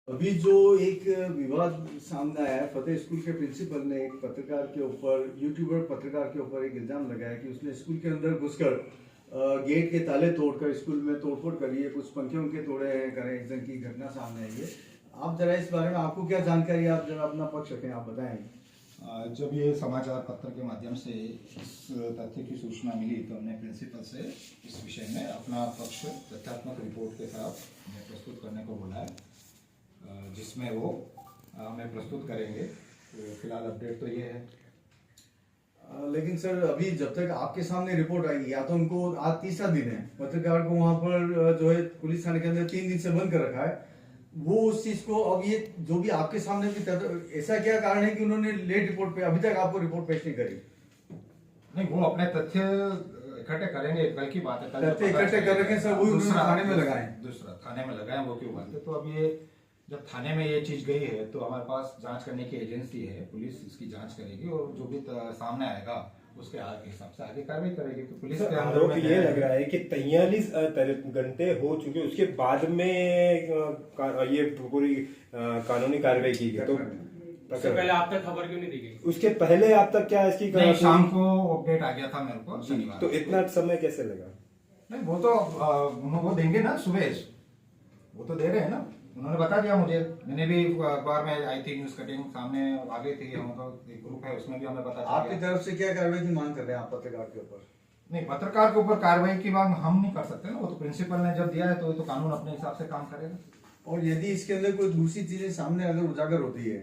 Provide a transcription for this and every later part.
अभी जो एक विवाद सामने आया है, फतेह स्कूल के प्रिंसिपल ने एक पत्रकार के ऊपर, यूट्यूबर पत्रकार के ऊपर एक इल्जाम लगाया कि उसने स्कूल के अंदर घुसकर गेट के ताले तोड़कर स्कूल में तोड़फोड़ करी है, कुछ पंखे उनके तोड़े हैं, करें इस तरह की घटना सामने आई है। आप जरा इस बारे में, आपको क्या जानकारी, आप जरा अपना पक्ष रखें, आप बताएं। जब ये समाचार पत्र के माध्यम से इस तथ्य की सूचना मिली तो हमने प्रिंसिपल से इस विषय में अपना पक्ष तथ्यात्मक रिपोर्ट के साथ प्रस्तुत करने को बोला है, जिसमें वो हमें प्रस्तुत करेंगे। तो फिलहाल अपडेट तो ये है। लेकिन सर, अभी जब तक आपके सामने रिपोर्ट आई, या तो उनको आज तीसरा दिन है, पत्रकार को वहां पर जो है पुलिस थाने के अंदर 3 दिन से बंद कर रखा है, वो उस चीज को, अब ये जो भी आपके सामने भी, ऐसा क्या कारण है कि उन्होंने लेट रिपोर्ट पे अभी तक आपको रिपोर्ट पेश नहीं करी? नहीं, वो अपने तथ्य इकट्ठे करेंगे, कल की बात है। तथ्य इकट्ठे कर रखे सर, वही दूसरा थाने में लगाए, दूसरा थाने में लगाए, वो क्यों बात है। तो अब ये जब थाने में ये चीज गई है तो हमारे पास जांच करने की एजेंसी है, पुलिस इसकी जांच करेगी और जो भी सामने आएगा उसके हिसाब से आगे कार्रवाई करेगी। तो पुलिस के आरोप ये लग रहा है कि 43 घंटे हो चुके, उसके बाद में ये पूरी कानूनी कार्रवाई की गई। तो उससे पहले आप तक खबर क्यों नहीं दी गई? उसके पहले आप तक क्या इसकी नहीं, शाम को अपडेट आ गया था मेरे को शनिवार। तो इतना समय कैसे लगा? नहीं, वो तो वो देंगे ना, सुबह वो तो दे रहे हैं ना, उन्होंने बता दिया मुझे। मैंने भी अखबार में आई थी न्यूज कटिंग, सामने आ गई थी, हम एक ग्रुप है उसमें भी हमें पता चला। आपकी तरफ से क्या कार्रवाई की मांग कर रहे हैं आप पत्रकार के ऊपर? नहीं, पत्रकार के ऊपर कार्रवाई की मांग हम नहीं कर सकते ना, वो तो प्रिंसिपल ने जब दिया है तो कानून अपने हिसाब से काम करेगा। और यदि इसके अंदर कोई दूसरी चीजें सामने अगर उजागर होती है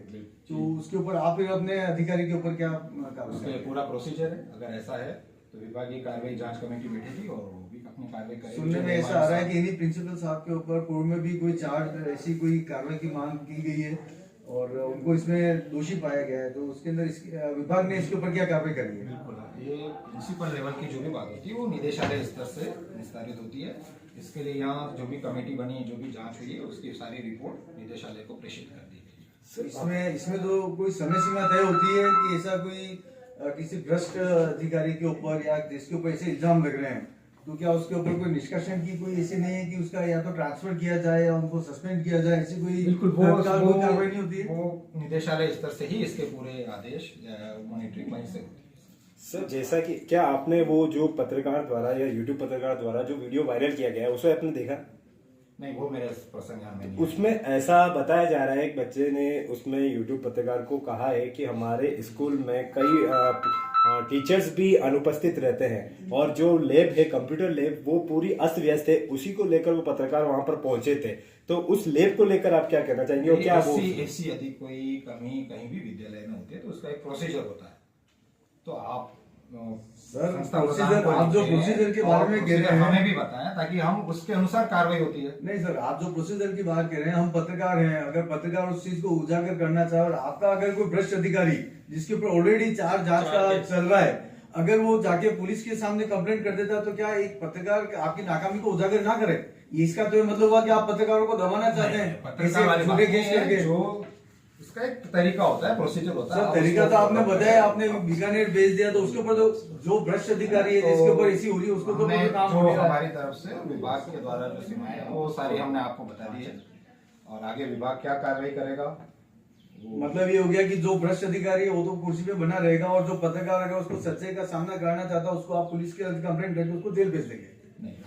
तो उसके ऊपर आप फिर अपने अधिकारी के ऊपर क्या कार्रवाई? पूरा प्रोसीजर है, अगर ऐसा है तो विभागीय कार्रवाई जांच कमेटी बैठेगी और वो भी अपनी कार्रवाई करेगी। सुनने में ऐसा आ रहा है कि इन्हीं प्रिंसिपल साहब के ऊपर पूर्व में भी कोई चार्ज, ऐसी कोई कार्रवाई की मांग की गई है और उनको इसमें दोषी पाया गया है, तो उसके अंदर विभाग ने इसके ऊपर क्या कार्रवाई करी है? बिल्कुल, ये प्रिंसिपल लेवल की जो भी बात होती है वो निदेशालय स्तर से निस्तारित होती है। इसके लिए यहाँ जो भी कमेटी बनी, जो भी जांच हुई है, उसकी सारी रिपोर्ट निदेशालय को प्रेषित कर दी गई। इसमें तो कोई समय सीमा तय होती है कि ऐसा कोई किसी भ्रष्ट अधिकारी के ऊपर या जिसके ऊपर ऐसे इल्जाम लग रहे हैं, तो क्या उसके ऊपर कोई निष्कर्षण की कोई ऐसी नहीं है कि उसका या तो ट्रांसफर किया जाए या उनको सस्पेंड किया जाए? ऐसी कोई कार्रवाई नहीं होती है? वो निदेशालय स्तर से ही इसके पूरे आदेश मॉनिटरिंग वहीं से होती है। सर, जैसा कि क्या आपने वो जो पत्रकार द्वारा या यूट्यूब पत्रकार द्वारा जो वीडियो वायरल किया गया है उसे आपने देखा? नहीं, वो मेरे प्रसंग में नहीं। उसमें ऐसा बताया जा रहा है, एक बच्चे ने उसमें यूट्यूब पत्रकार को कहा है कि हमारे स्कूल में कई टीचर्स भी अनुपस्थित रहते हैं और जो लैब है, कंप्यूटर लैब, वो पूरी अस्त व्यस्त है। उसी को लेकर वो पत्रकार वहां पर पहुंचे थे। तो उस लैब को लेकर आप क्या कहना चाहेंगे? और क्या ऐसी यदि कोई कमी कहीं भी विद्यालय में होती है तो उसका एक प्रोसीजर होता है। तो आप सर, आप जो प्रोसीजर के बारे में कह रहे हैं हमें भी बताएं ताकि हम उसके अनुसार कार्रवाई होती है। नहीं सर, आप जो प्रोसीजर की बात कर रहे हैं, हम पत्रकार हैं, अगर पत्रकार उस चीज को उजागर करना चाहे और आपका अगर कोई भ्रष्ट अधिकारी जिसके ऊपर ऑलरेडी चार जांच का चल रहा है, अगर वो जाके पुलिस के सामने कंप्लेंट कर देता, तो क्या एक पत्रकार आपकी नाकामी को उजागर ना करे? इसका तो मतलब हुआ कि आप पत्रकारों को दबाना चाहते हैं छोटे केस करके। उसका एक तरीका होता है, प्रोसीजर होता है। सर, तरीका तो आपने बताया, आपने बीकानेर भेज दिया, तो उसके ऊपर तो जो भ्रष्ट अधिकारी है जिसके ऊपर ऐसी हो रही है उसको तो काम हो रहा है। हमारी तरफ से विभाग के द्वारा जो सीमाएं हैं वो सारी हमने आपको बता दी है और आगे विभाग क्या कार्रवाई करेगा। मतलब ये हो गया कि जो भ्रष्ट अधिकारी है वो तो कुर्सी पे बना रहेगा और जो पत्रकार अगर उसको सच्चाई का सामना कराना चाहता है उसको आप पुलिस के कंप्लेंट करके उसको जेल भेज देंगे।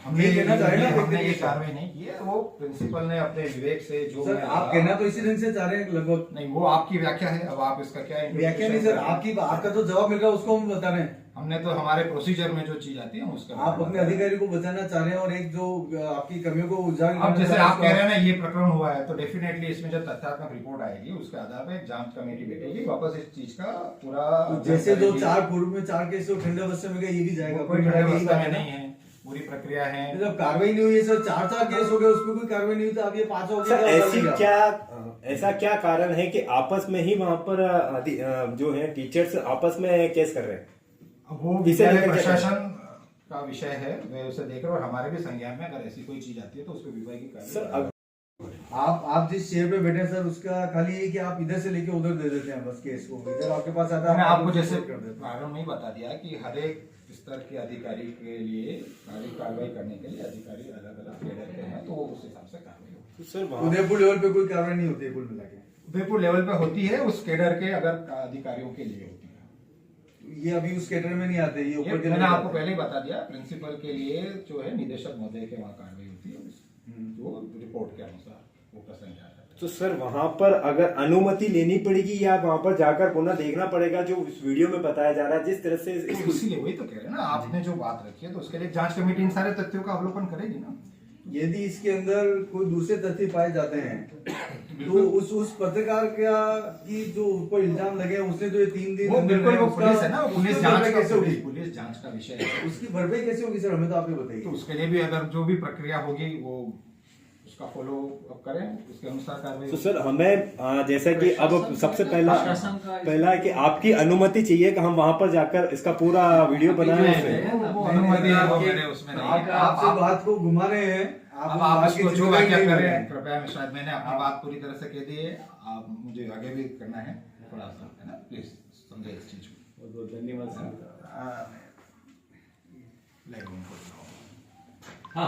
हमने ये कार्रवाई नहीं की है, वो प्रिंसिपल ने अपने विवेक से जो सर, आप कहना तो इसी ढंग से चाह रहे हैं लगभग। नहीं, वो आपकी व्याख्या है, अब आप इसका क्या व्याख्या नहीं सर, आपका तो जवाब मिल रहा है उसको हम बता रहे हैं। हमने तो हमारे प्रोसीजर में जो चीज आती है उसका आप अपने अधिकारी को बचाना चाह रहे हैं और एक जो आपकी कमियों को उजागर, अब जैसे आप कह रहे हैं ना ये प्रकरण हुआ है, तो डेफिनेटली इसमें जब तथ्यात्मक रिपोर्ट आएगी उसके आधार पर जांच कमेटी बैठेगी, वापस इस चीज का पूरा जैसे जो 4 पूर्व में 4 केस ठंडे अवस्था में गए, ये भी जाएगा? कोई ठंडे अवस्था में नहीं है, पूरी प्रक्रिया है। जब कार्रवाई नहीं हुई है सर, 4 केस हो गए, उसमें कोई कार्रवाई नहीं हुई, तो आप ये 5 हो गए। ऐसा क्या कारण है कि आपस में ही वहां पर जो है टीचर्स आपस में केस कर रहे हैं? वो विद्यालय प्रशासन का विषय है, वे उसे देख रहे हैं और हमारे भी संज्ञान में अगर ऐसी कोई चीज आती है तो उसको विभागीय कार्रवाई। आप जिस चेयर पे बैठे सर, उसका खाली है कि आप इधर से लेके उधर दे देते हैं बस केस को, इधर आपके पास आता है। मैंने आपको जैसे प्रारंभ में ही बता दिया कि हर एक स्तर के अधिकारी के लिए कार्रवाई करने के लिए अधिकारी अलग अलग कैडर के हैं, तो उस हिसाब से कार्रवाई होगी। तो सर वहाँ उदयपुर लेवल पे कोई कार्रवाई नहीं होती है कुल मिला के? उदयपुर लेवल पे होती है, उस कैडर के अगर अधिकारियों के लिए होती है। ये अभी उस कैडर में नहीं आते, ये ऊपर के मैंने level आपको पे आते पहले ही बता दिया, प्रिंसिपल के लिए जो है निदेशक महोदय के वहाँ कार्रवाई होती है, जो रिपोर्ट के अनुसार वो प्रसन्न जाता है। तो सर वहां पर अगर अनुमति लेनी पड़ेगी या वहां पर जाकर पुनः देखना पड़ेगा जो इस वीडियो में बताया जा रहा है जिस तरह से तो इसीलिए वही तो कह रहे हैं ना, आपने जो बात रखी है तो उसके लिए जांच कमेटी इन सारे तथ्यों का अवलोकन करेगी ना। यदि इसके अंदर कोई दूसरे तथ्य पाए जाते हैं तो उस पत्रकार का की जो ऊपर इल्जाम लगे हैं, उसने तो ये 3 दिन वो बिल्कुल वो उसका- पुलिस है ना, वो पुलिस उसकी जांच भरपाई का कैसे होगी? पुलिस जांच का विषय है। उसकी भरपाई कैसे होगी सर, हमें तो आप ही बताइए। तो उसके लिए भी अगर जो भी प्रक्रिया होगी वो उसका फॉलो अप करें, उसके अनुसार कार्रवाई तो सर हमें जैसा कि अब सबसे पहला है कि आपकी अनुमति चाहिए कि हम वहां पर जाकर इसका पूरा वीडियो बनाएं उसमें। वो अनुमति है, वो मेरे उसमें नहीं है। आपसे बात को घुमा रहे हैं, अब बात आप की इसको जो जिम्मेदारी वाक्य नहीं ले रहे करें, हैं। कृपया मिश्रा, मैंने अपनी बात पूरी तरह से कह दी है, आप मुझे आगे भी करना है थोड़ा सा, है ना, प्लीज समझे इस चीज को। बहुत बहुत धन्यवाद सर। लाइव उनको हाँ